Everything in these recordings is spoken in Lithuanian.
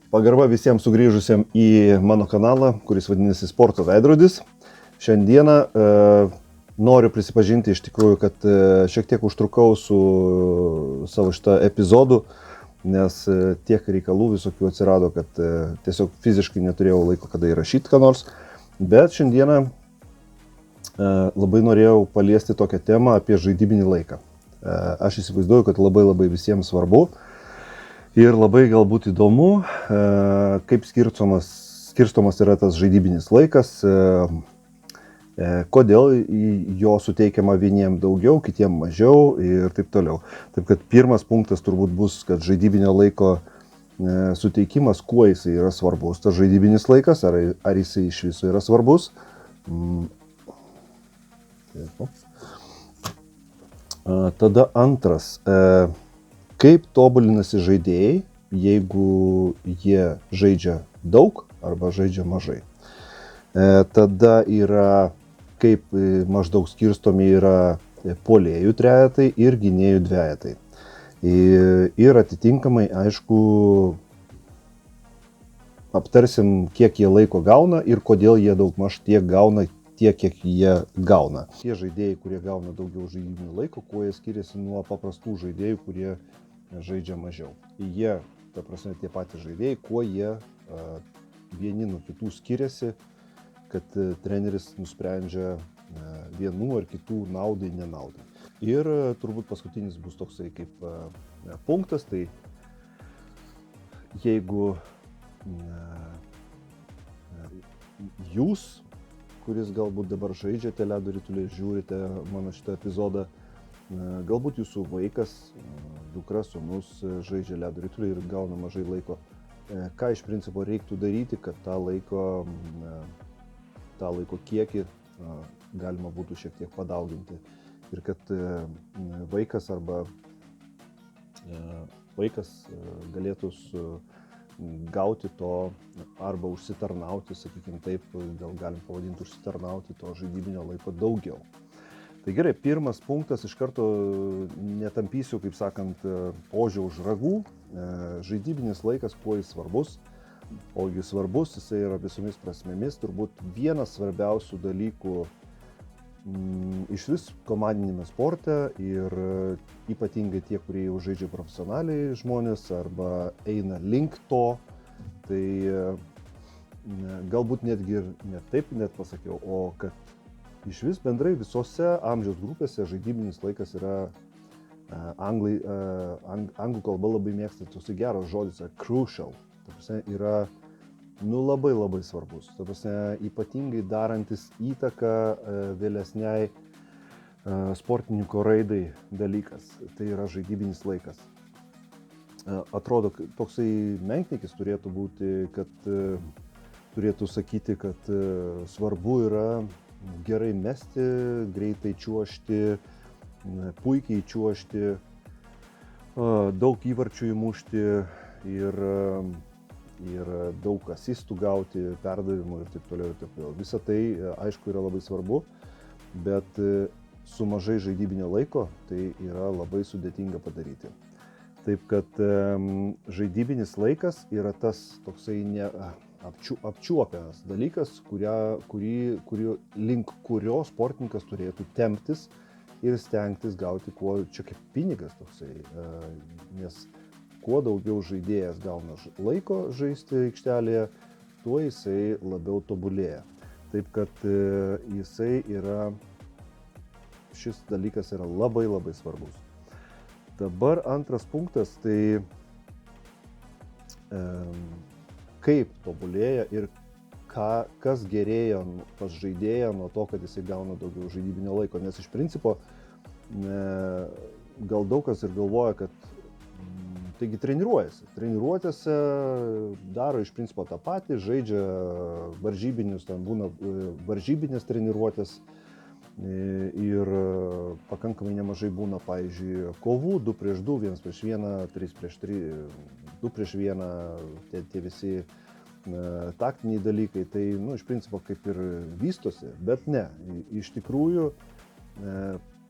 Pagarba visiems sugrįžusiems į mano kanalą, kuris vadinasi Sporto veidrodis. Šiandieną noriu prisipažinti iš tikrųjų, kad šiek tiek užtrukau su savo šitą epizodu, nes tiek reikalų visokių atsirado, kad tiesiog fiziškai neturėjau laiko kada įrašyti ką nors. Bet šiandieną labai norėjau paliesti tokią temą apie žaidybinį laiką. Aš įsivaizduoju, kad labai visiems svarbu. Ir labai galbūt įdomu, kaip skirstomas yra tas žaidybinis laikas, kodėl jo suteikiama vieniem daugiau, kitiem mažiau ir taip toliau. Taip kad pirmas punktas turbūt bus, kad žaidybinio laiko suteikimas, kuo jisai yra svarbus, tas žaidybinis laikas, ar jisai iš viso yra svarbus. Tada antras. Kaip tobulinasi žaidėjai, jeigu jie žaidžia daug arba žaidžia mažai. Tada yra, kaip maždaug skirstomi yra puolėjų trejetai ir gynėjų dvejetai. Ir atitinkamai, aišku, aptarsim, kiek jie laiko gauna ir kodėl jie daugmaž tiek gauna, tiek, kiek jie gauna. Tie žaidėjai, kurie gauna daugiau žaidybinio laiko, kuo jie skiriasi nuo paprastų žaidėjų, kurie žaidžia mažiau. Jie, ta prasme, tie patys žaidėjai, kuo jie vieni nuo kitų skiriasi, kad treneris nusprendžia vienų ar kitų naudai, nenaudai. Ir turbūt paskutinis bus toksai kaip punktas, tai jeigu jūs, kuris galbūt dabar žaidžiate ledo ritulį, žiūrite mano šitą epizodą, galbūt jūsų vaikas, dukra, sūnus žaidžia ledo ritulį ir gauna mažai laiko. Ką iš principo reiktų daryti, kad tą laiko kiekį galima būtų šiek tiek padauginti. Ir kad vaikas galėtų gauti to arba užsitarnauti, sakykime taip, gal galim pavadinti užsitarnauti to žaidybinio laiko daugiau. Tai gerai, pirmas punktas, iš karto netampysiu, kaip sakant, ožio už ragų. Žaidybinis laikas, kuo jis svarbus. Ogi svarbus, jisai yra visomis prasmėmis, turbūt vienas svarbiausių dalykų iš vis komandinėme sporte ir ypatingai tie, kurie jau žaidžia profesionaliai žmonės arba eina link to, tai galbūt netgi ir ne taip net pasakiau, o kad iš vis bendrai visose amžiaus grupėse žaidybinis laikas yra, anglų kalba labai mėgsta toks geras žodis, crucial, ta prasme, yra labai svarbus, ta prasme, ypatingai darantis įtaką vėlesniai sportininko raidai dalykas, tai yra žaidybinis laikas. Atrodo, toksai menkniekis turėtų būti, kad turėtų sakyti, kad svarbu yra gerai mesti, greitai čiuožti, puikiai čiuožti, daug įvarčių įmušti ir daug asistų gauti, perdavimų ir taip toliau. Visa tai, aišku, yra labai svarbu, bet su mažai žaidybinio laiko tai yra labai sudėtinga padaryti. Taip kad žaidybinis laikas yra tas toksai apčiuopiamas dalykas, link kurio sportininkas turėtų temptis ir stengtis gauti kuo, čia kaip pinigas toksai, nes kuo daugiau žaidėjas gauna laiko žaisti aikštelėje, tuo jisai labiau tobulėja. Taip kad šis dalykas yra labai svarbus. Dabar antras punktas, tai kaip tobulėja ir kas gerėja pas žaidėją nuo to, kad jisai gauna daugiau žaidybinio laiko. Nes iš principo gal daug kas ir galvoja, kad taigi treniruojasi. Treniruotėse daro iš principo tą patį, žaidžia varžybinius, ten būna varžybinės treniruotės ir pakankamai nemažai būna, pavyzdžiui, kovų 2 prieš 2, 1 prieš 1, 3 prieš 3, 2 prieš 1, tie visi taktiniai dalykai, tai iš principo kaip ir vystosi, bet ne, iš tikrųjų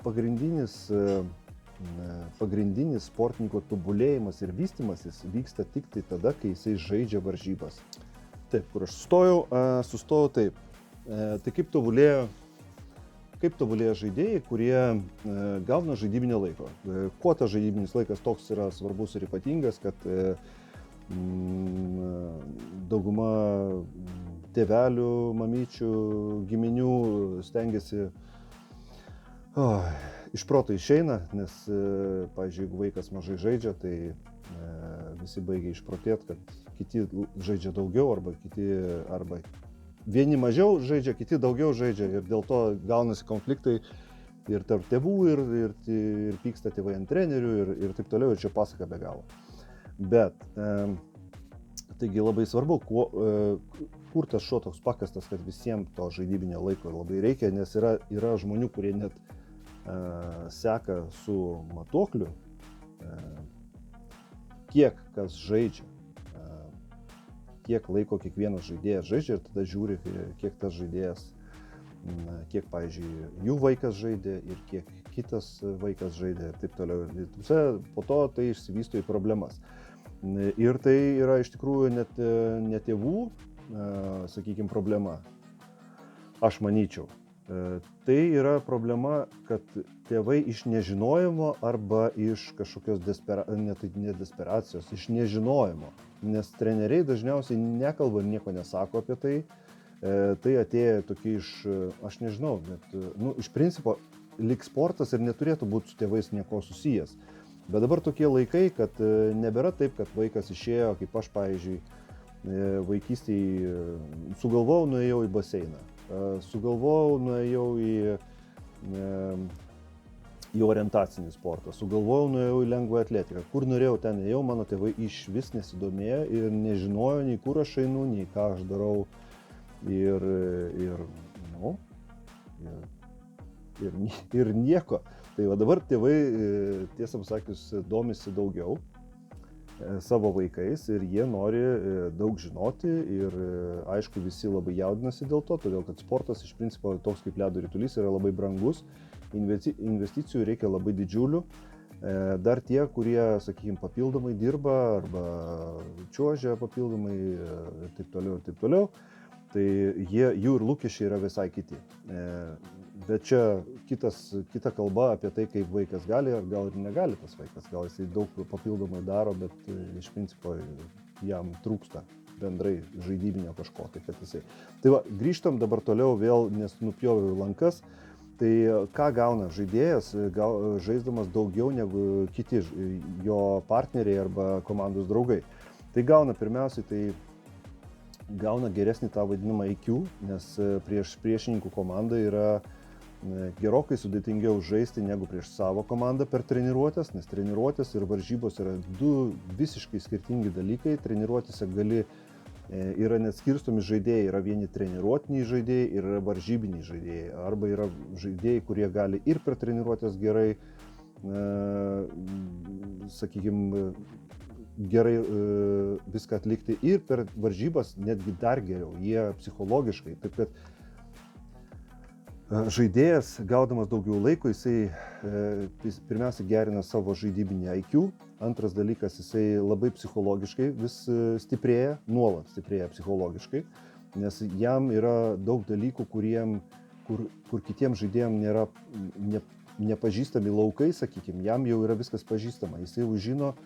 pagrindinis pagrindinis sportininko tobulėjimas ir vystimasis vyksta tik tai tada, kai jisai žaidžia varžybas. Taip, kur aš sustojau taip. Tai kaip tobulėja žaidėjai, kurie gauna žaidybinio laiko. Kuo tas žaidybinis laikas toks yra svarbus ir ypatingas, kad dauguma tėvelių, mamyčių, giminių stengiasi iš proto išeina, nes, pavyzdžiui, jeigu vaikas mažai žaidžia, tai visi baigia išprotėti, kad kiti žaidžia daugiau, arba vieni mažiau žaidžia, kiti daugiau žaidžia ir dėl to gaunasi konfliktai ir tarp tėvų, ir pyksta tėvai ant trenerių ir taip toliau, ir čia pasaka be galo. Bet, taigi labai svarbu, kur tas šuo toks pakastas, kad visiems to žaidybinio laiko labai reikia, nes yra žmonių, kurie net seka su matuokliu, kiek kas žaidžia, kiek laiko kiekvienas žaidėjas žaidžia ir tada žiūri, kiek tas žaidėjas, kiek, pavyzdžiui, jų vaikas žaidė ir kiek kitas vaikas žaidė ir taip toliau. Ir po to tai išsivysto į problemas. Ir tai yra iš tikrųjų ne tėvų, sakykime, problema, aš manyčiau. Tai yra problema, kad tėvai iš nežinojimo arba iš kažkokios desperacijos, iš nežinojimo. Nes treneriai dažniausiai nekalba ir nieko nesako apie tai. Tai atėjo tokie aš nežinau, bet, iš principo, lyg sportas ir neturėtų būti su tėvais nieko susijęs. Bet dabar tokie laikai, kad nebėra taip, kad vaikas išėjo, kaip aš, pavyzdžiui, vaikystėje sugalvojau, nuėjau į baseiną. Sugalvojau, nuėjau į orientacinį sportą, sugalvojau, nuėjau į lengvą atletiką. Kur norėjau, ten ėjau, mano tėvai iš vis nesidomėjo ir nežinojo, nei kur aš einu, nei ką aš darau. Ir nieko. Tai va dabar tėvai, tiesą pasakius, domisi daugiau savo vaikais ir jie nori daug žinoti ir aišku visi labai jaudinasi dėl to, todėl kad sportas iš principo toks kaip ledo ritulys yra labai brangus, investicijų reikia labai didžiulių. Dar tie, kurie, sakykime, papildomai dirba arba čiuožia papildomai ir taip toliau, tai jų ir lūkesčiai yra visai kiti. Bet čia kita kalba apie tai, kaip vaikas gali ar gal ir negali tas vaikas. Gal jisai daug papildomai daro, bet iš principo jam trūksta bendrai žaidybinio kažko. Tai va, grįžtam dabar toliau vėl, nes nupjoviau lankas. Tai ką gauna žaidėjas, žaisdamas daugiau negu kiti jo partneriai arba komandos draugai. Tai gauna pirmiausiai, gauna geresnį tą vadinamą IQ, nes prieš priešininkų komandą yra gerokai sudėtingiau žaisti negu prieš savo komandą per treniruotės, nes treniruotės ir varžybos yra du visiškai skirtingi dalykai. Treniruotėse yra net skirstomi žaidėjai, yra vieni treniruotiniai žaidėjai ir yra varžybiniai žaidėjai. Arba yra žaidėjai, kurie gali ir per treniruotės gerai, sakykime, gerai viską atlikti ir per varžybas netgi dar geriau, jie psichologiškai. Taip kad žaidėjas, gaudamas daugiau laiko, jisai pirmiausia gerina savo žaidybinį IQ, antras dalykas, jisai labai psichologiškai vis stiprėja, nuolat stiprėja psichologiškai, nes jam yra daug dalykų, kur kitiems žaidėjams nėra nepažįstami laukai, sakykime, jam jau yra viskas pažįstama, jisai jau žino,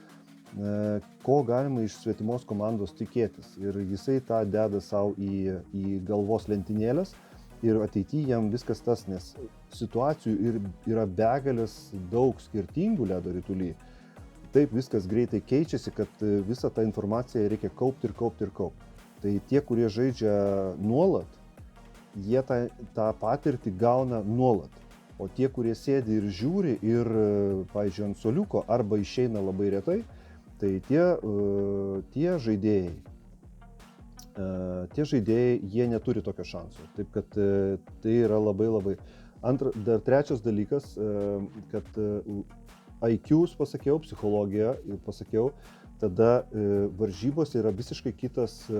ko galima iš svetimos komandos tikėtis ir jisai tą deda savo į galvos lentynėlės. Ir ateityje jam viskas tas, nes situacijų yra begalės daug skirtingų ledo rituly. Taip viskas greitai keičiasi, kad visą tą informaciją reikia kaupti. Tai tie, kurie žaidžia nuolat, jie tą patirtį gauna nuolat. O tie, kurie sėdi ir žiūri ir, pavyzdžiui, ant suoliuko arba išeina labai retai, tai tie žaidėjai, jie neturi tokio šanso. Taip, kad tai yra labai. Dar trečias dalykas, kad IQ pasakiau, psichologiją pasakiau, tada varžybos yra visiškai kitas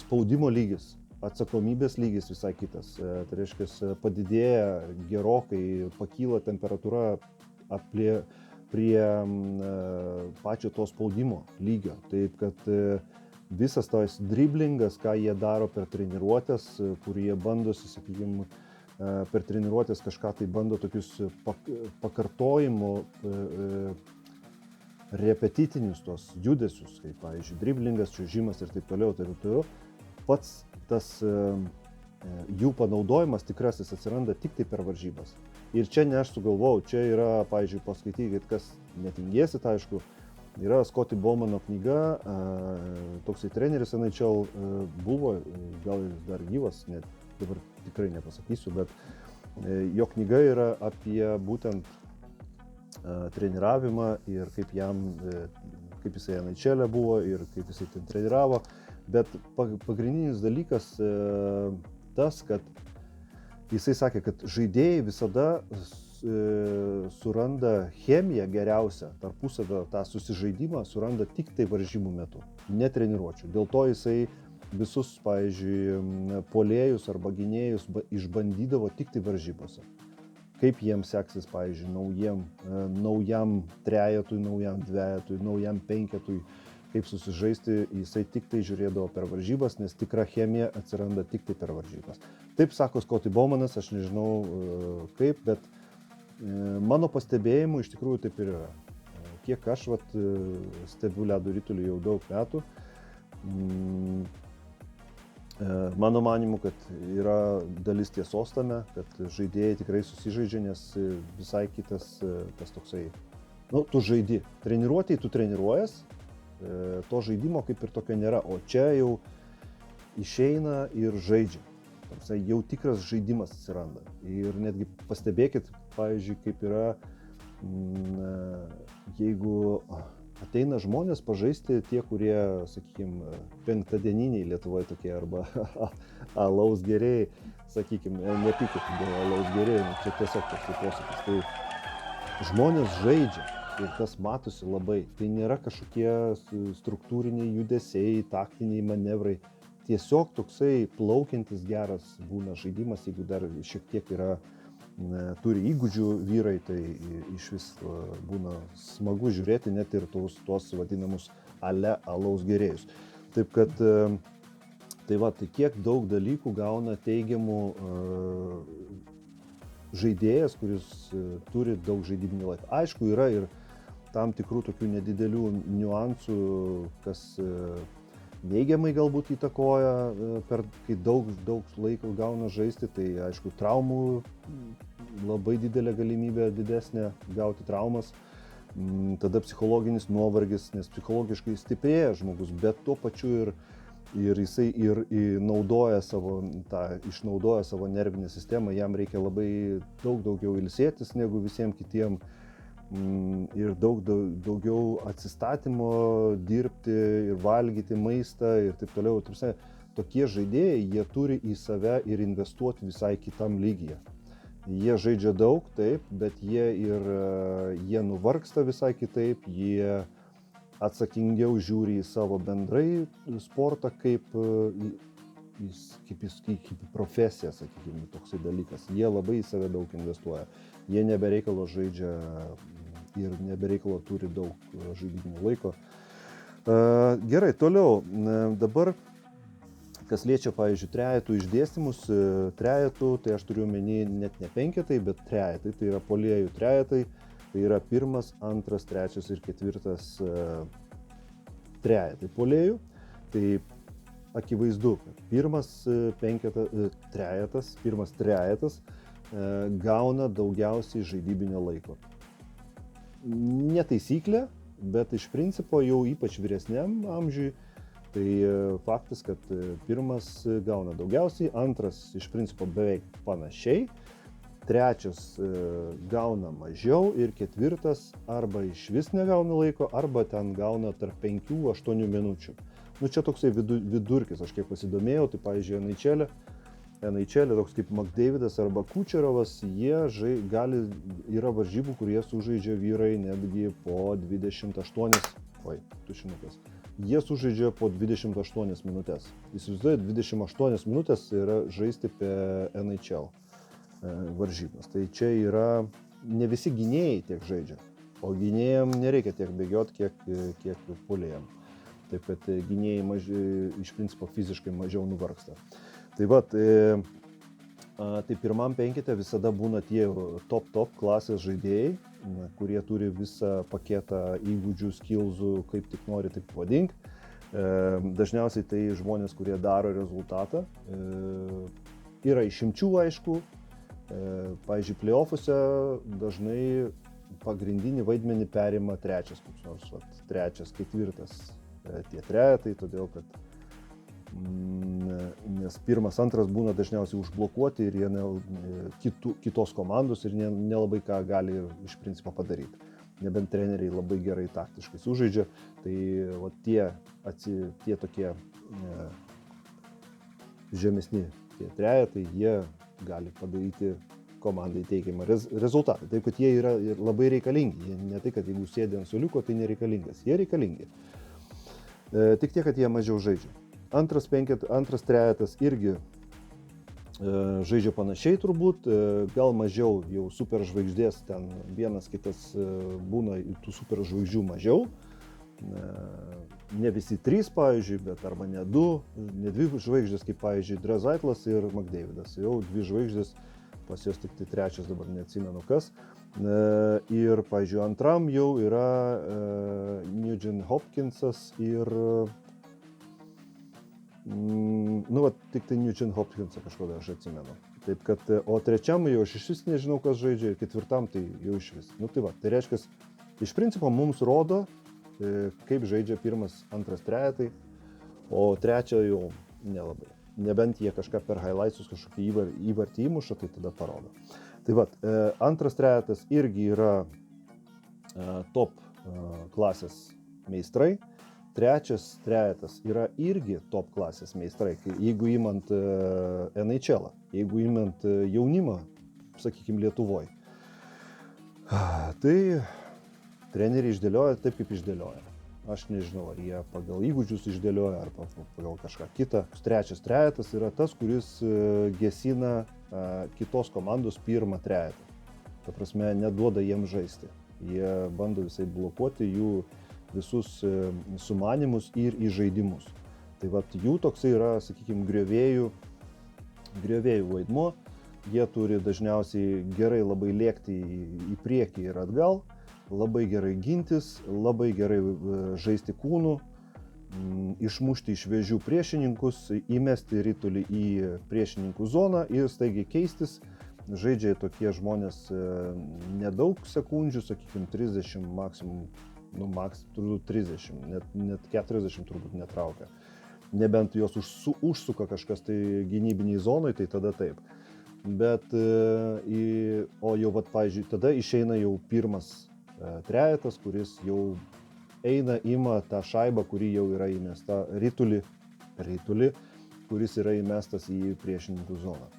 spaudimo lygis, atsakomybės lygis visai kitas. Tai reiškia, padidėja gerokai, pakyla temperatūra prie pačio to spaudimo lygio. Taip, kad visas tas driblingas, ką jie daro per treniruotės, kur jie bandosi, sakykime, per treniruotės kažką tai bando tokius pakartojimo, repetitinius tos judesius, kaip, pavyzdžiui, driblingas, čiuožimas ir taip toliau. Pats tas jų panaudojimas tikrasis atsiranda tik tai per varžybas. Ir čia ne aš sugalvojau, čia yra, pavyzdžiui, paskaitykit, kas netingėsit, aišku, yra Scotty Bowmano knyga, toksai treneris NHL buvo, gal jis dar gyvas, net dabar tikrai nepasakysiu, bet jo knyga yra apie būtent treniravimą ir kaip jisai NHL buvo ir kaip jisai ten treniravo. Bet pagrindinis dalykas tas, kad jisai sakė, kad žaidėjai visada suranda chemiją geriausią, tarpusavio tą susižaidimą suranda tik tai varžybų metu, ne treniruočių. Dėl to jisai visus, pavyzdžiui, puolėjus arba gynėjus išbandydavo tik tai varžybose. Kaip jiems seksis, pavyzdžiui, naujam trejetui, naujam dvejetui, naujam penketui, kaip susižaisti, jisai tik tai žiūrėdavo per varžybas, nes tikra chemija atsiranda tik tai per varžybas. Taip sako Scotty Bowmanas, aš nežinau kaip, bet mano pastebėjimu iš tikrųjų taip ir yra. Kiek aš stebiu ledo ritulį jau daug metų, mano manimu, kad yra dalis tiesos tame, kad žaidėjai tikrai susižaidžia, nes visai kitas tas toksai, tu žaidi, treniruotėj tu treniruojas, to žaidimo kaip ir tokio nėra, o čia jau išeina ir žaidžia. Jau tikras žaidimas atsiranda. Ir netgi pastebėkit, pavyzdžiui, kaip yra, jeigu ateina žmonės pažaisti tie, kurie, sakykime, penktadieniniai Lietuvoje tokie, arba alaus gėrėjai, sakykime, nepykit dėl alaus gėrėjų, čia tiesiog toks posakis. Tai žmonės žaidžia. Ir tas matosi labai. Tai nėra kažkokie struktūriniai judesiai, taktiniai manevrai. Tiesiog toksai plaukiantis geras būna žaidimas, jeigu dar šiek tiek turi įgūdžių vyrai, tai iš vis būna smagu žiūrėti net ir tuos vadinamus alaus gėrėjus. Taip kad, tai kiek daug dalykų gauna teigiamų žaidėjas, kuris turi daug žaidybinio laiko. Aišku, yra ir tam tikrų tokių nedidelių niuansų, kas neigiamai galbūt įtakoja, kai daug laiko gauna žaisti, tai aišku, traumų labai didelė galimybė didesnė gauti traumas, tada psichologinis nuovargis, nes psichologiškai stiprėja žmogus, bet tuo pačiu ir jisai išnaudoja savo nervinę sistemą, jam reikia labai daugiau ilsėtis negu visiems kitiem. Ir daugiau atsistatymo dirbti ir valgyti maistą ir taip toliau. Tokie žaidėjai, jie turi į save ir investuoti visai kitam lygyje. Jie žaidžia daug, taip, bet jie nuvargsta visai kitaip, jie atsakingiau žiūri į savo bendrai sportą kaip profesija, sakykime, toksai dalykas. Jie labai į save daug investuoja. Jie nebereikalo žaidžia ir nebereikalo turi daug žaidybinio laiko. Gerai, toliau. Dabar, kas liečia, pavyzdžiui, trejetų išdėstymus, tai aš turiu omeny net ne penketai, bet trejetai. Tai yra puolėjų trejetai. Tai yra 1, 2, 3 ir 4 trejetai puolėjų. Tai akivaizdu, kad pirmas trejetas gauna daugiausiai žaidybinio laiko. Ne taisyklė, bet iš principo jau ypač vyresniam amžiui, tai faktas, kad pirmas gauna daugiausiai, antras iš principo beveik panašiai, trečias gauna mažiau ir ketvirtas arba iš vis negauna laiko, arba ten gauna tarp 5-8 minučių. Čia toksai vidurkis, aš kiek pasidomėjau, tai pavyzdžiui, NHL toks kaip McDavidas arba Kučerovas, yra varžybų, kurie sužaidžia vyrai netgi po 28, jie sužaidžia po 28 minutės. Įsivaizduojate, 28 minutės yra žaisti per NHL varžybas. Tai čia yra ne visi gynėjai tiek žaidžia, o gynėjam nereikia tiek bėgioti, kiek puolėjam. Taip kad gynėjai iš principo fiziškai mažiau nuvargsta. Tai vat, tai pirmam penkete visada būna tie top klasės žaidėjai, kurie turi visą paketą įgūdžių, skillsų, kaip tik nori, taip vadink. Dažniausiai tai žmonės, kurie daro rezultatą. Yra išimčių, aišku. Pavyzdžiui, play-offuose dažnai pagrindinį vaidmenį perima trečias, koks nors, trečias, ketvirtas tie trejetai, todėl kad nes pirmas, antras būna dažniausiai užblokuoti ir jie kitos komandos ir nelabai ką gali iš principo padaryti. Nebent treneriai labai gerai taktiškai sužaidžia, tai tie tokie žemesni tie trejetai, jie gali padaryti komandai teigiamą rezultatą. Taip, kad jie yra labai reikalingi. Jie ne tai, kad jeigu sėdi ant suoliuko, tai nereikalingas. Jie reikalingi. Tik tiek, kad jie mažiau žaidžia. Antras trejetas irgi žaidžia panašiai turbūt, gal mažiau jau superžvaigždės, ten vienas kitas būna tų superžvaigždžių mažiau. Ne visi 3, pavyzdžiui, bet arba ne 2, ne 2 žvaigždės, kaip pavyzdžiui Drazaitlas ir McDavidas. Jau 2 žvaigždės, pas jos tik tai trečias, dabar neatsimenu kas. Ir, pavyzdžiui, antram jau yra Nugent Hopkinsas ir tik tai Nugent Hopkinsą kažkodėl aš atsimenu. Taip kad, o trečiam jau aš išvis nežinau, kas žaidžia, ir ketvirtam tai jau išvis. Tai reiškia, iš principo mums rodo, kaip žaidžia pirmas, antras trejetai, o trečia jau nelabai. Nebent jie kažką per highlightsus kažkokį įvartį įmuša, tai tada parodo. Tai vat, antras trejetas irgi yra top klasės meistrai. Trečias trejetas yra irgi top klasės meistrai, jeigu imant NHL, jeigu imant jaunimą, sakykime, Lietuvoje. Tai treneriai išdėlioja taip, kaip išdėlioja. Aš nežinau, ar jie pagal įgūdžius išdėlioja, ar pagal kažką kitą. Trečias trejetas yra tas, kuris gesina kitos komandos pirmą trejetą. Ta prasme, neduoda jiem žaisti. Jie bando visai blokuoti jų visus sumanimus ir įžaidimus. Tai vat jų toksai yra, sakykime, griovėjų vaidmuo. Jie turi dažniausiai gerai labai lėkti į priekį ir atgal, labai gerai gintis, labai gerai žaisti kūnu, išmušti iš vėžių priešininkus, įmesti ritulį į priešininkų zoną ir staigiai keistis. Žaidžia tokie žmonės nedaug sekundžių, sakykime, 30 maksimum. Turbūt 30, net 40 turbūt netraukia. Nebent jos užsuka kažkas tai gynybiniai zonai, tai tada taip. Bet, o jau, pavyzdžiui, tada išeina jau pirmas trejetas, kuris jau ima tą šaibą, kuri jau yra įmesta, ritulį, kuris yra įmestas į priešininkų zoną.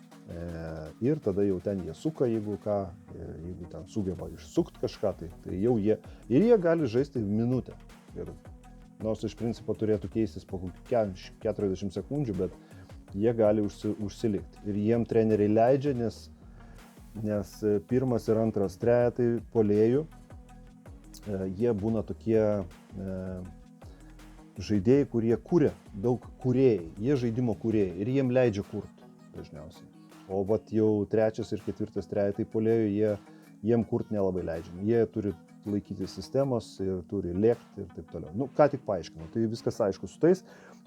Ir tada jau ten jie suka, jeigu ten sugeba išsukti kažką, tai jau jie gali žaisti minutę. Ir nors iš principo turėtų keistis po 40 sekundžių, bet jie gali užsilikti. Ir jiem treneriai leidžia, nes pirmas ir antras trejetai puolėjų, jie būna tokie žaidėjai, kurie kuria, daug kūrėjai, jie žaidimo kūrėjai ir jiem leidžia kurti dažniausiai. O vat jau trečias ir ketvirtas trejetai puolėjų, jiem kurti nelabai leidžiam. Jie turi laikyti sistemos ir turi lėkti ir taip toliau. Ką tik paaiškinau, tai viskas aišku su tais.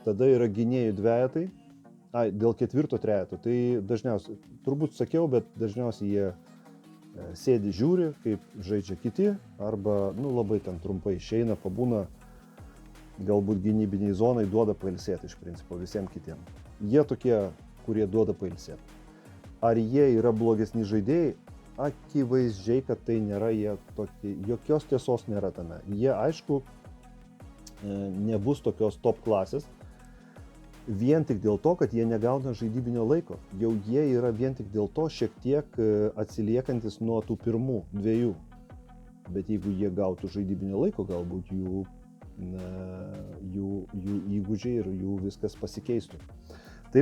Tada yra gynėjų dvejetai. Dėl ketvirto trejeto, tai dažniausiai, turbūt sakiau, bet dažniausiai jie sėdi, žiūri, kaip žaidžia kiti, arba labai ten trumpai išeina, pabūna, galbūt gynybiniai zonai duoda pailsėti iš principo visiems kitiem. Jie tokie, kurie duoda pailsėti. Ar jie yra blogesni žaidėjai? Akivaizdžiai, kad tai nėra jie tokie, jokios tiesos nėra tame. Jie, aišku, nebus tokios top klasės, vien tik dėl to, kad jie negauna žaidybinio laiko. Jau jie yra vien tik dėl to šiek tiek atsiliekantis nuo tų pirmų dviejų. Bet jeigu jie gautų žaidybinio laiko, galbūt jų įgūdžiai ir jų viskas pasikeistų. Tai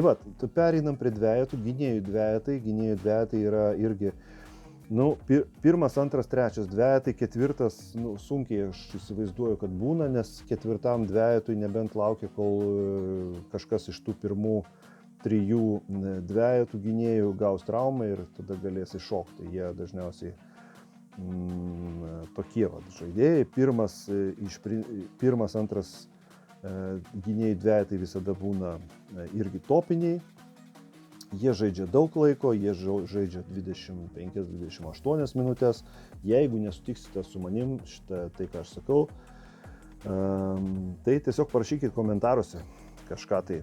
pereinam prie dvejetų, gynėjų dvejetai yra irgi, Nu, pirmas, antras, trečias dvejetai, ketvirtas, sunkiai aš įsivaizduoju, kad būna, nes ketvirtam dvejetui nebent laukia, kol kažkas iš tų pirmų 3 dvejetų gynėjų gaus traumą ir tada galės iššokti. Jie dažniausiai tokie žaidėjai. Pirmas, antras gynėjai dvejetai visada būna irgi topiniai. Jie žaidžia daug laiko, jie žaidžia 25-28 minutės. Jeigu nesutiksite su manim tai, ką aš sakau, tai tiesiog parašykit komentaruose kažką tai,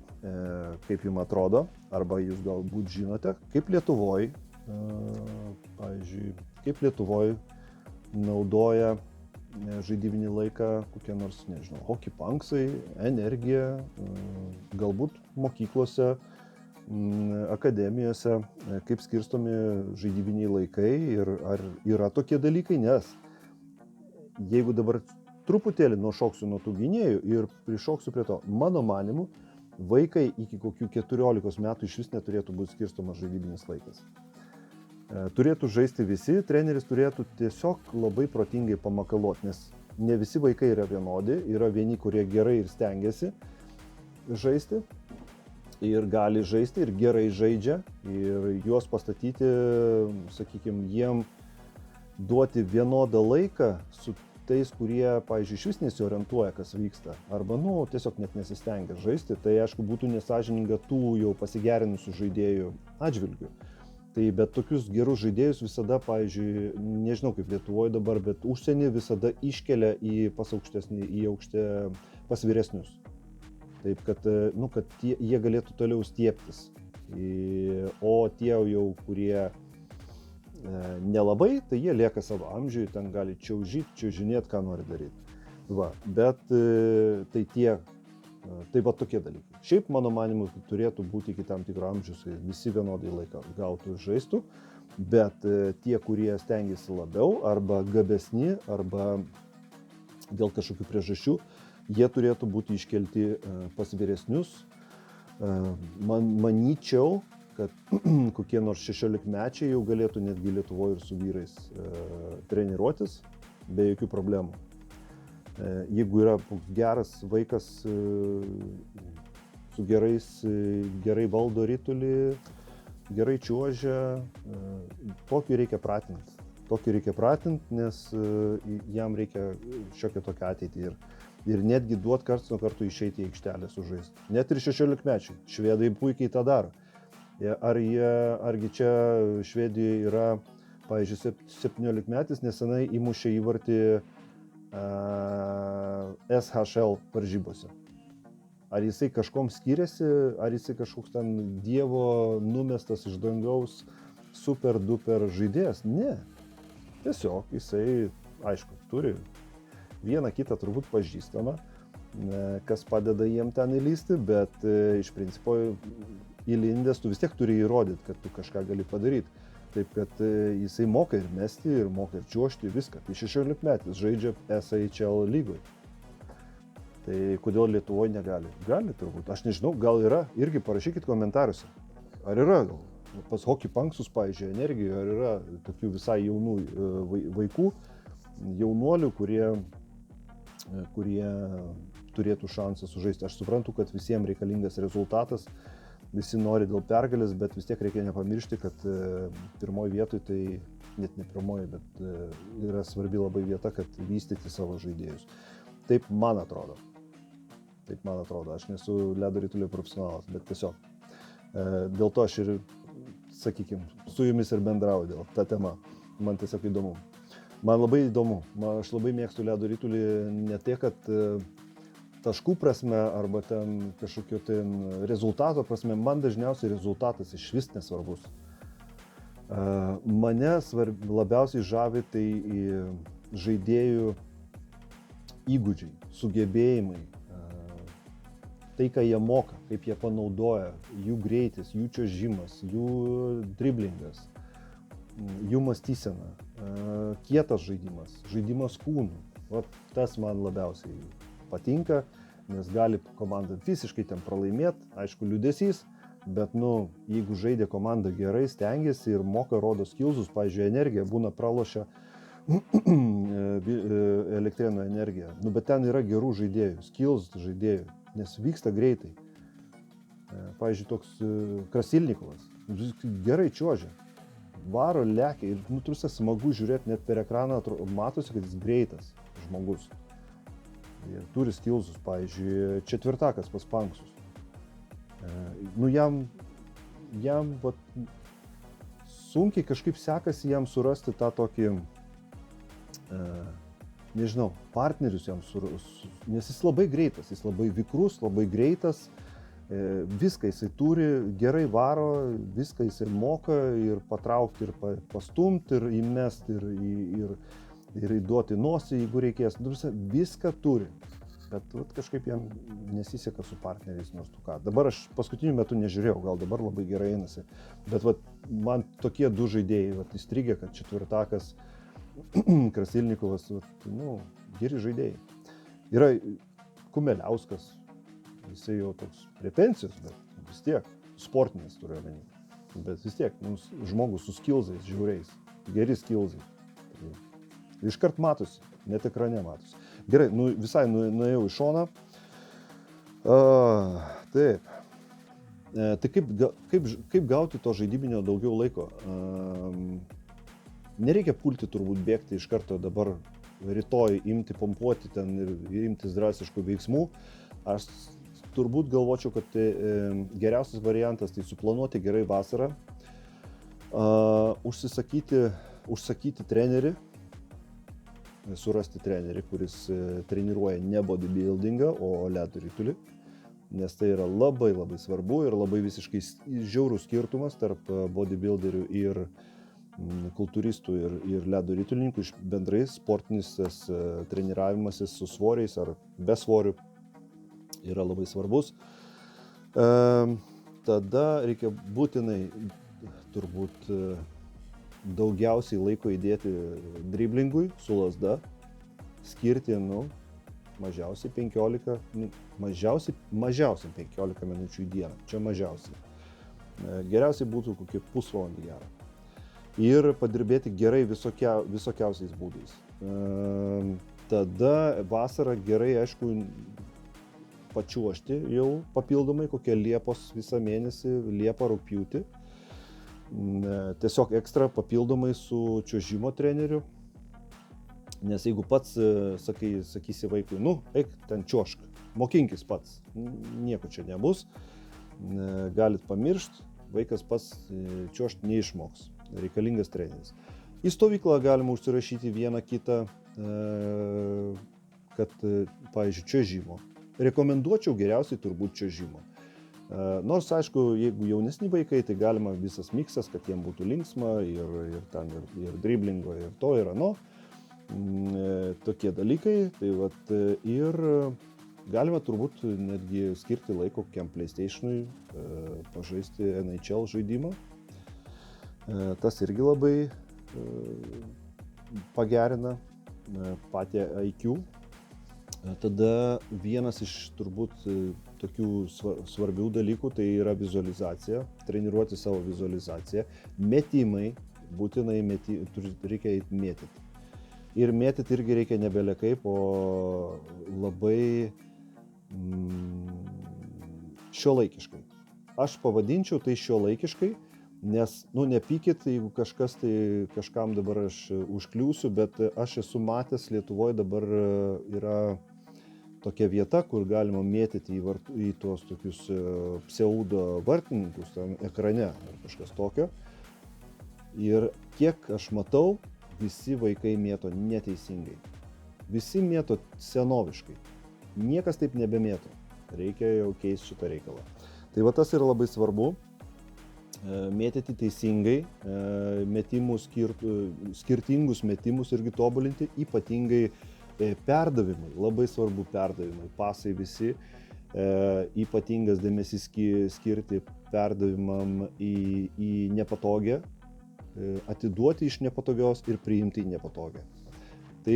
kaip jums atrodo, arba jūs galbūt žinote, kaip Lietuvoj, pavyzdžiui, kaip Lietuvoj naudoja žaidybinį laiką kokie nors, nežinau, hockey punksai, energija, galbūt mokyklose, akademijose, kaip skirstomi žaidybiniai laikai ir ar yra tokie dalykai, nes jeigu dabar truputėlį nušoksiu nuo tų gynėjų ir prišoksiu prie to, mano manimu, vaikai iki kokių 14 metų iš vis neturėtų būti skirstomas žaidybinis laikas. Turėtų žaisti visi, treneris turėtų tiesiog labai protingai pamakaluoti, nes ne visi vaikai yra vienodi, yra vieni, kurie gerai ir stengiasi žaisti ir gali žaisti ir gerai žaidžia ir juos pastatyti, sakykime, jiem duoti vienodą laiką su tais, kurie, pavyzdžiui, iš vis nesiorientuoja, kas vyksta, arba, tiesiog net nesistengia žaisti, tai aišku būtų nesąžininga tų jau pasigerinusių žaidėjų atžvilgių. Tai bet tokius gerus žaidėjus visada, pavyzdžiui, nežinau kaip Lietuvoje dabar, bet užsienį visada iškelia pas vyresnius. Taip, kad jie galėtų toliau stiebtis. O tie jau, kurie nelabai, tai jie lieka savo amžiui, ten gali čiaužinėti, ką nori daryti. Bet tai tokie dalykai. Šiaip, mano manimu, turėtų būti iki tam tikro amžiaus, visi vienodai laiką gautų ir žaistų, bet tie, kurie stengiasi labiau, arba gabesni, arba dėl kažkokių priežasčių, jie turėtų būti iškelti pas vyresnius. Manyčiau, kad kokie nors 16-mečiai jau galėtų netgi Lietuvoje ir su vyrais treniruotis be jokių problemų. Jeigu yra geras vaikas su gerai valdo ritulį, gerai čiuožia, tokį reikia pratinti, nes jam reikia šiokią tokią ateitį ir netgi duot karts nuo karto išeiti į aikštelę sužaisti. Net ir 16-mečiai. Švedai puikiai tą daro. Argi čia Švedijoje yra, pavyzdžiui, 17-metis nesenai įmušė įvartį SHL varžybose. Ar jisai kažkom skiriasi, ar jisai kažkoks ten dievo numestas iš dangaus super duper žaidėjas? Ne. Tiesiog jisai, aišku, turi vieną kitą turbūt pažįstamą, kas padeda jiem ten įlysti, bet iš principo įlindęs tu vis tiek turi įrodyti, kad tu kažką gali padaryti. Taip, kad jisai moka ir mesti, ir moka ir čiuožti, viską. Tai 16-metis žaidžia SHL lygoje. Tai kodėl Lietuvoje negali? Gali turbūt. Aš nežinau, gal yra. Irgi parašykit komentaruose. Ar yra gal? Pas hockey punksus, pavyzdžiui, energijoje, ar yra tokių visai jaunų vaikų, jaunuolių, kurie turėtų šansą sužaisti. Aš suprantu, kad visiems reikalingas rezultatas, visi nori dėl pergalės, bet vis tiek reikia nepamiršti, kad pirmoji vietoj, tai net ne pirmoji, bet yra svarbi labai vieta, kad vystyti savo žaidėjus. Taip man atrodo. Aš nesu ledo ritulio profesionalas, bet tiesiog. Dėl to aš ir, sakykime, su jumis ir bendrauju dėl tą temą. Man tiesiog įdomu. Man labai įdomu. Aš labai mėgstu ledo ritulį ne tiek, kad taškų prasme arba ten kažkokio ten rezultato prasme. Man dažniausiai rezultatas iš vis nesvarbus. Mane labiausiai žavi tai žaidėjų įgūdžiai, sugebėjimai, tai, ką jie moka, kaip jie panaudoja, jų greitis, jų čiuožimas, jų driblingas, jų mąstysena, kietas žaidimas kūnu. Vat tas man labiausiai patinka, nes gali komanda visiškai ten pralaimėti, aišku, liūdesys, bet, jeigu žaidė komanda gerai, stengiasi ir moka, rodo skillsus, pavyzdžiui, energija būna pralošia Elektrėnų energiją. Bet ten yra gerų žaidėjų, skills žaidėjų, nes vyksta greitai. Pavyzdžiui, toks Krasilnikovas, gerai čiuožia, varo, lekia ir trusia smagu žiūrėti net per ekraną, matosi, kad jis greitas žmogus. Ir turi skillsus, pavyzdžiui, ketvirtakas pas Panksus. Jam sunkiai kažkaip sekasi jam surasti tą tokį, nežinau, partnerius jam nes jis labai greitas, jis labai vikrus, labai greitas, viską jisai turi, gerai varo, viską jisai moka ir patraukti, ir pastumti, ir įmesti, ir įduoti nosį, jeigu reikės, viską turi. Bet kažkaip jam nesiseka su partneriais, nors tu ką. Dabar aš paskutiniu metu nežiūrėjau, gal dabar labai gerai einasi, bet man tokie du žaidėjai įstrigė, kad ketvirtakas Krasilnikovas, geri žaidėjai. Yra Kumeliauskas, jisai jau toks prie pensijos, bet vis tiek, sportinis turiu omeny, bet vis tiek, žmogus su skillsais žiauriais, geri skillsai. Iškart matosi, net ekrane matosi. Gerai, visai nuėjau į šoną. Taip. Tai kaip gauti to žaidybinio daugiau laiko? Nereikia pulti turbūt bėgti iš karto dabar rytoj imti pompuoti ten ir imtis drastiškų veiksmų. Aš turbūt galvočiau, kad geriausias variantas tai suplanuoti gerai vasarą, užsakyti trenerį, surasti trenerį, kuris treniruoja ne bodybuildingą, o ledo ritulį, nes tai yra labai labai svarbu ir labai visiškai žiaurus skirtumas tarp bodybuilderių ir kultūristų ir ledo ritulininkų. Bendrai sportinis treniravimasis su svoriais ar be svorių yra labai svarbus. Tada reikia būtinai turbūt daugiausiai laiko įdėti driblingui su lazda, skirti mažiausiai 15 minučių į dieną, čia mažiausiai. Geriausiai būtų kokį pusvalandį gerą. Ir padirbėti gerai visokiausiais būdais. Tada vasarą gerai, aišku, pačiuošti jau papildomai, kokią Liepos visą mėnesį, Liepą, rugpjūtį. Tiesiog ekstra papildomai su čiuožimo treneriu. Nes jeigu pats sakysi vaikui, eik ten čiuožk, mokinkis pats, nieko čia nebus, galit pamiršti, vaikas pats čiuožti neišmoks. Reikalingas treneris. Į stovyklą galima užsirašyti vieną kitą, kad, pavyzdžiui, čiuožimo. Rekomenduočiau geriausiai turbūt čiuožimo. Nors, aišku, jeigu jaunesni vaikai, tai galima visas miksas, kad jiem būtų linksma ir driblingo, ir to, ir ano. Tokie dalykai. Tai ir galima turbūt netgi skirti laiko kokiam PlayStation'ui, pažaisti NHL žaidimą. Tas irgi labai pagerina patį IQ. Tada vienas iš turbūt tokių svarbių dalykų tai yra vizualizacija, treniruoti savo vizualizaciją. Metimai, būtinai reikia mėtyti. Ir mėtyti irgi reikia nebele kaip, o labai šiuolaikiškai. Aš pavadinčiau tai šiuolaikiškai, nes, nepykit, jeigu kažkam dabar aš užkliūsiu, bet aš esu matęs Lietuvoje dabar yra tokia vieta, kur galima mėtyti į tuos tokius pseudo vartininkus tam ekrane ar kažkas tokio. Ir kiek aš matau, visi vaikai mėto neteisingai. Visi mėto senoviškai. Niekas taip nebemėto. Reikia jau keisti šitą reikalą. Tai tas yra labai svarbu. Mėtyti teisingai, skirtingus metimus irgi tobulinti, ypatingai perdavimai, labai svarbu perdavimai, pasai visi, ypatingas dėmesys skirti perdavimam į nepatogią, atiduoti iš nepatogios ir priimti į nepatogią. Tai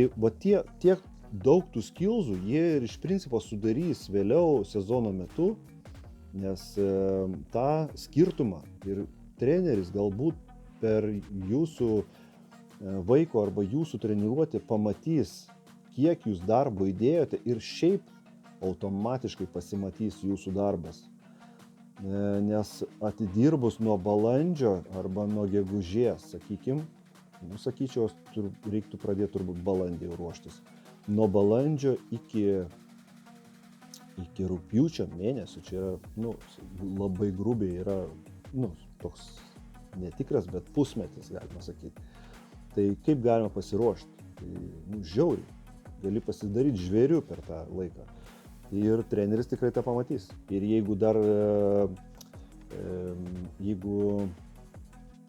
tiek daug tų skillsų, jie ir iš principo sudarys vėliau sezono metu Nes tą skirtumą ir treneris galbūt per jūsų vaiko arba jūsų treniruotę pamatys, kiek jūs darbo įdėjote ir šiaip automatiškai pasimatys jūsų darbas. Nes atidirbus nuo balandžio arba nuo gegužės, sakyčiau, reiktų pradėti turbūt balandį ruoštis. Nuo balandžio iki rugpjūčio mėnesio, čia yra, labai grubiai yra, toks netikras, bet pusmetis, galima sakyti. Tai kaip galima pasiruošti? Tai, žiauriai. Gali pasidaryti žvėrių per tą laiką. Ir treneris tikrai tą pamatys. Ir jeigu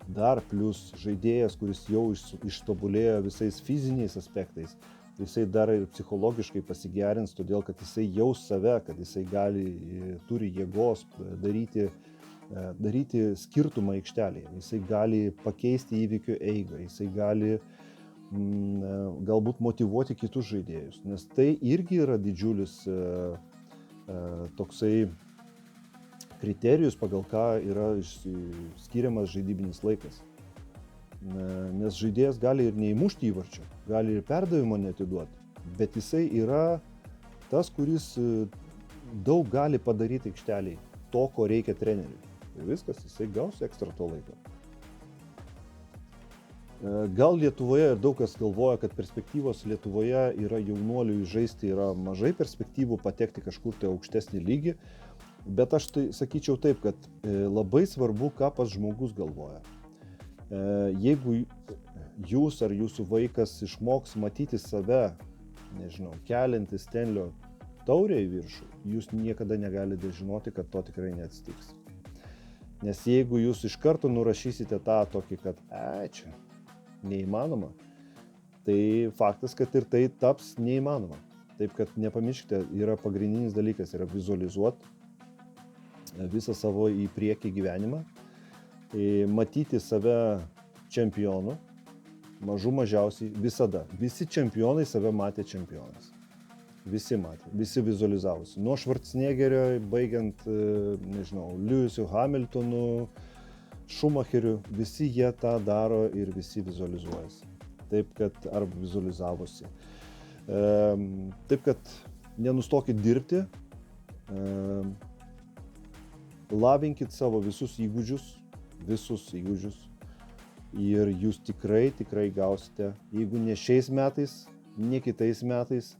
dar plus žaidėjas, kuris jau ištobulėjo visais fiziniais aspektais, jisai dar ir psichologiškai pasigerins, todėl kad jisai jaus save, kad jisai turi jėgos daryti skirtumą aikštelėje. Jisai gali pakeisti įvykių eigą, jisai gali galbūt motyvuoti kitus žaidėjus, nes tai irgi yra didžiulis toksai kriterijus, pagal ką yra skiriamas žaidybinis laikas. Nes žaidėjas gali ir neįmušti įvarčio, gali ir perdavimo neatiduoti, bet jisai yra tas, kuris daug gali padaryti aikšteliai, to, ko reikia treneriui. Ir viskas, jisai gaus ekstra to laiko. Gal Lietuvoje ir daug kas galvoja, kad perspektyvos Lietuvoje yra jaunuoliui žaisti, yra mažai perspektyvų patekti kažkur tai aukštesnį lygį, bet aš tai sakyčiau taip, kad labai svarbu, ką pats žmogus galvoja. Jeigu jūs ar jūsų vaikas išmoks matyti save, keliantis Stanlio taurę į viršų, jūs niekada negalite žinoti, kad to tikrai neatsitiks. Nes jeigu jūs iš karto nurašysite tą tokį, kad čia neįmanoma, tai faktas, kad ir tai taps neįmanoma. Taip, kad nepamirškite, yra pagrindinis dalykas, yra vizualizuoti visą savo į priekį gyvenimą, matyti save čempionu, mažiausiai visada. Visi čempionai save matė čempionais. Visi matė, visi vizualizavosi. Nuo Schwarzeneggerio, baigiant, Lewisiu Hamiltonu, Schumacheriu, visi jie tą daro ir visi vizualizuojasi. Taip, kad arba vizualizavosi. Taip, kad nenustokit dirbti, lavinkit savo visus įgūdžius ir jūs tikrai gausite, jeigu ne šiais metais, ne kitais metais,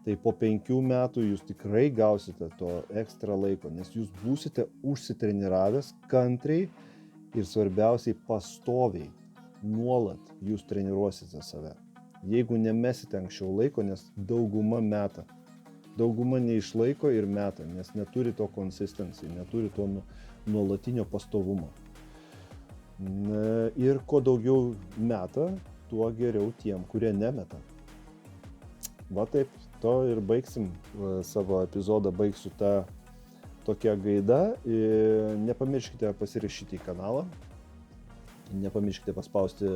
tai po 5 metų jūs tikrai gausite to ekstra laiko, nes jūs būsite užsitreniravęs kantriai ir svarbiausiai pastoviai, nuolat jūs treniruosite save. Jeigu nemesite anksčiau laiko, nes dauguma meta. Dauguma neišlaiko ir meta, nes neturi to consistency, neturi to nuolatinio pastovumo. Ir kuo daugiau meta, tuo geriau tiem, kurie nemeta. Va taip, to ir baigsim savo epizodą, baigsiu tą tokią gaidą. Nepamirškite pasirašyti į kanalą, nepamirškite paspausti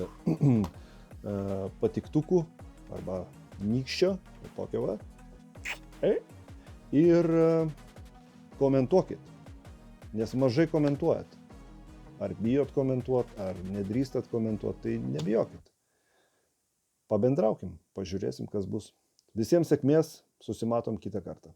patiktukų arba nykščio, tokio va. Ir komentuokit, nes mažai komentuojat. Ar bijot komentuoti, ar nedrįstat komentuoti, tai nebijokit. Pabendraukim, pažiūrėsim, kas bus. Visiems sėkmės, susimatom kitą kartą.